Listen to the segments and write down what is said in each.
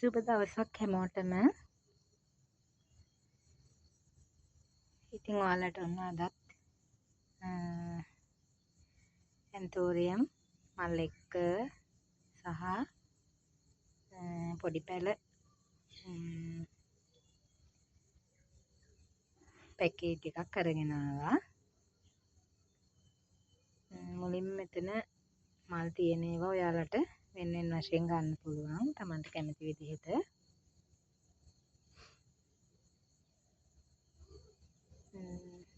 සුබ දවසක් හැමෝටම. ඉතින් ඔයාලට ඔන්න අදත් ඇන්තෝරියම් මල් එක්ක සහ පොඩි පැල පැකේජ් එකක් අරගෙන ආවා. මුලින්ම මෙතන මල් තියෙන ඒවා ඔයාලට වෙන වෙන වශයෙන් ගන්න පුළුවන් තමන්ට කැමති විදිහට.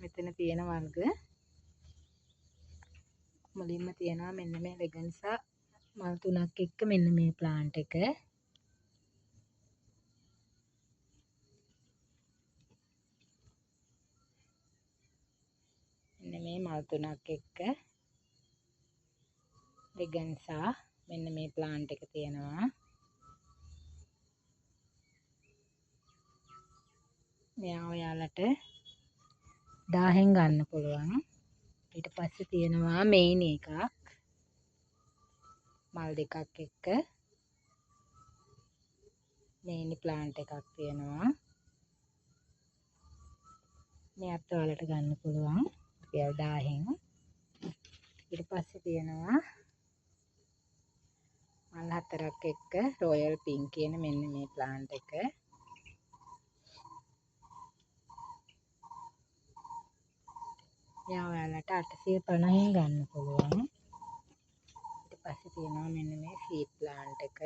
මෙතන තියෙන වර්ග මුලින්ම තියෙනවා මෙන්න මේ ලෙගන්සා මල් තුනක් එක්ක මෙන්න මේ ප්ලාන්ට් එක. මෙන්න මේ මල් තුනක් එක්ක ලෙගන්සා මෙන්න මේ ප්ලාන්ට් එක තියෙනවා. මෙයා ඔයාලට 1000න් ගන්න පුළුවන්. ඊට පස්සේ තියෙනවා මෙයින් එකක් මල් දෙකක් එක්ක මෙයින් ප්ලාන්ට් එකක් තියෙනවා. මෙයාත් ඔයාලට ගන්න පුළුවන් රුපියල් 1000න්. ඊට පස්සේ තියෙනවා මල් හතරක් එක්ක රොයල් පින්ක් කියන මෙන්න මේ ප්ලාන්ට් එක. මෙයා ඔයාලට 850න් ගන්න පුළුවන්. ඊට පස්සේ තියෙනවා මෙන්න මේ සීඩ් ප්ලාන්ට් එක.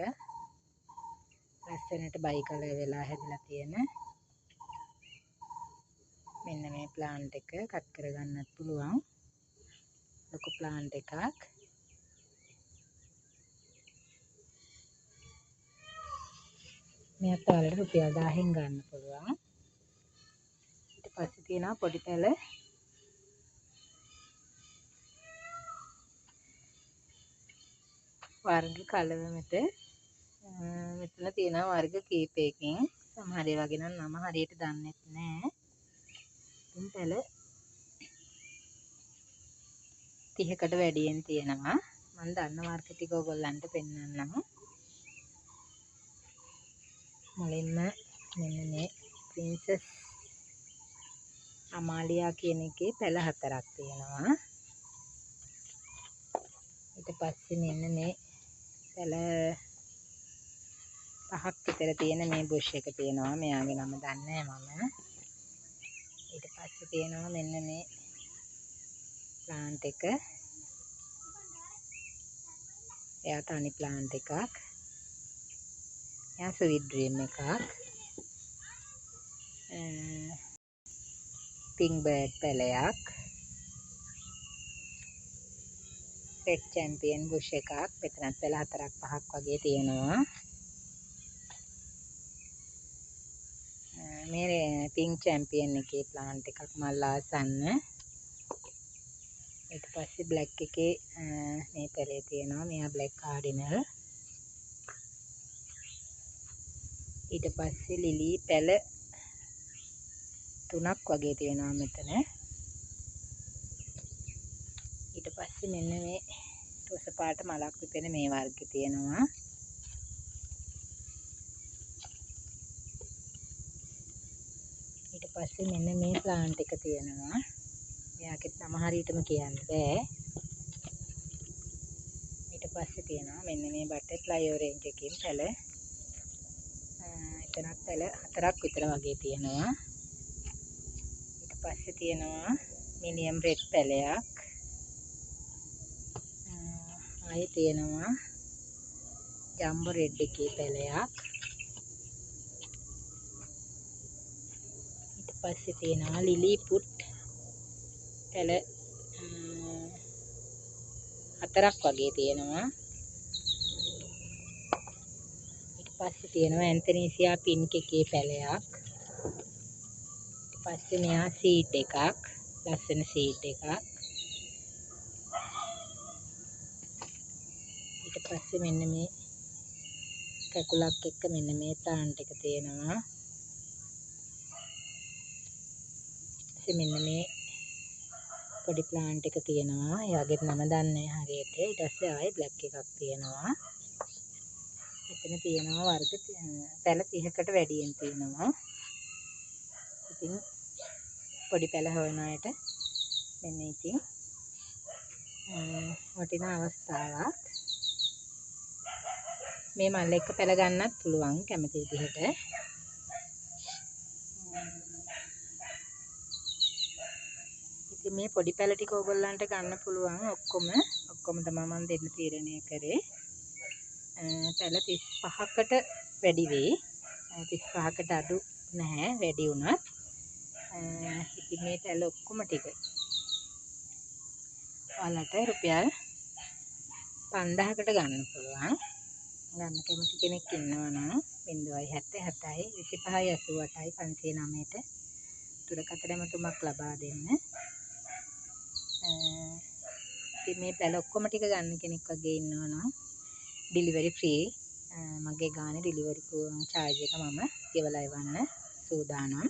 ලස්සනට බයි කලර් වෙලා හැදලා තියෙන මෙන්න මේ ප්ලාන්ට් එක කට් කරගන්නත් පුළුවන්. ලොකු ප්ලාන්ට් එකක්. මෙයාත් ඔයාලට රුපියල් 1000න් ගන්න පුළුවන්. ඊට පස්සේ තියෙනවා පොඩි පැල වර්ග කලව මෙතන තියෙනවා වර්ග කීපයකින්. සමහර ඒවා ගැන නම හරියට දන්නෙත් නෑ. ඉතින් පැල 30කට වැඩියෙන් තියෙනවා. මම දන්න වර්ග ටික ඔයගොල්ලන්ට පෙන්නන්නම්. මුලින්ම මෙන්න මේ ප්‍රින්සස් අමාලියා කියන එකේ පැල 4ක් තියෙනවා. ඊට පස්සේ මෙන්න මේ පැල 5ක් විතර තියෙන මේ බුෂ් එක තියෙනවා. මෙයාගේ නම දන්නේ නැහැ මම. ඊට පස්සේ තියෙනවා මෙන්න මේ ප්ලාන්ට් එක. එයා තනි ප්ලාන්ට් එකක්. එයා ස්වීට් ඩ්‍රීම් එකක්. පින්ක් බර්ඩ් පැලයක්. රෙඩ් චැම්පියන් බුෂ් එකක්. මෙතනත් පැල 4ක් 5ක් වගේ තියෙනවා. මේ පින්ක් චැම්පියන් එකේ ප්ලාන්ට් එකක් මල් ආසන්න. ඊට පස්සේ බ්ලැක් එකේ මේ පැලේ තියෙනවා. මෙයා බ්ලැක් කාඩිනල්. ඊට පස්සේ ලිලි පැල 3ක් වගේ තියෙනවා මෙතන. ඊට පස්සේ මෙන්න මේ රොස පාට මලක් විතර මේ වර්ගය තියෙනවා. ඊට පස්සේ මෙන්න මේ ප්ලාන්ට් එක තියෙනවා. මෙයාගෙත් නම හරියටම කියන්න බෑ. ඊට පස්සේ තියෙනවා මෙන්න මේ බටර්ෆ්ලයි ඔරෙන්ජ් එකකින් පැල. එතනත් පැල 4ක් විතර වගේ තියෙනවා. ඊට පස්සේ තියෙනවා මිනියම් රෙඩ් පැලයක්. ආයේ තියෙනවා ජම්බෝ රෙඩ් එකේ පැලයක්. ඊට පස්සේ තියෙනවා ලිලි පුට් පැල 4ක් වගේ තියෙනවා. ඊට පස්සේ තියෙනවා ඇන්තනීසියා පින්ක් එකේ පැලයක්. ඊට පස්සේ මෙයා සීඩ් එකක්. ලස්සන සීඩ් එකක්. ඊට පස්සේ මෙන්න මේ කැකුලක් එක්ක මෙන්න මේ ප්ලාන්ට් එක තියෙනවා. මෙන්න මේ පොඩි ප්ලාන්ට් එක තියෙනවා. එයාගේ නම දන්නේ නැහැ හරියට. ඊට පස්සේ ආයේ බ්ලැක් එකක් තියෙනවා. මෙතන තියෙනවා වර්ග පැල 30කට වැඩියෙන් තියෙනවා. ඉතින් පොඩි පැල හොයන අයට මෙන්න ඉතින් වටිනා අවස්ථාවක්. මේ මල් එක්ක පැල ගන්නත් පුළුවන් කැමති විදිහට. ඉතින් මේ පොඩි පැල ටික ඕගොල්ලන්ට ගන්න පුළුවන් ඔක්කොම තමයි මම දෙන්න තීරණය කරේ. පැල 35කට වැඩි වෙයි. 35කට අඩු නැහැ වැඩි වුණත්. ඉතින් මේ පැල ඔක්කොම ටික ඔයාලට රුපියල් 5000කට ගන්න පුළුවන්. ගන්න කැමති කෙනෙක් ඉන්නවා නම් 077 25 88 509ට දුරකථන ඇමතුමක් ලබා දෙන්න. ඉතින් මේ පැල ඔක්කොම ටික ගන්න කෙනෙක් වගේ ඉන්නවා නම් ඩිලිවරි ෆ්‍රී. මගේ ගානේ ඩිලිවරි charge එක මම ගෙවලා එවන්න සූදානම්.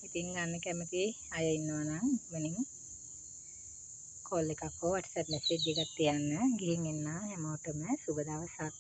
ඉතින් ගන්න කැමති අය ඉන්නවා නම් මනින් කෝල් එකක් හෝ WhatsApp message එකක් තියන්න. ගිහින් එන්න හැමෝටම සුබ දවසක්.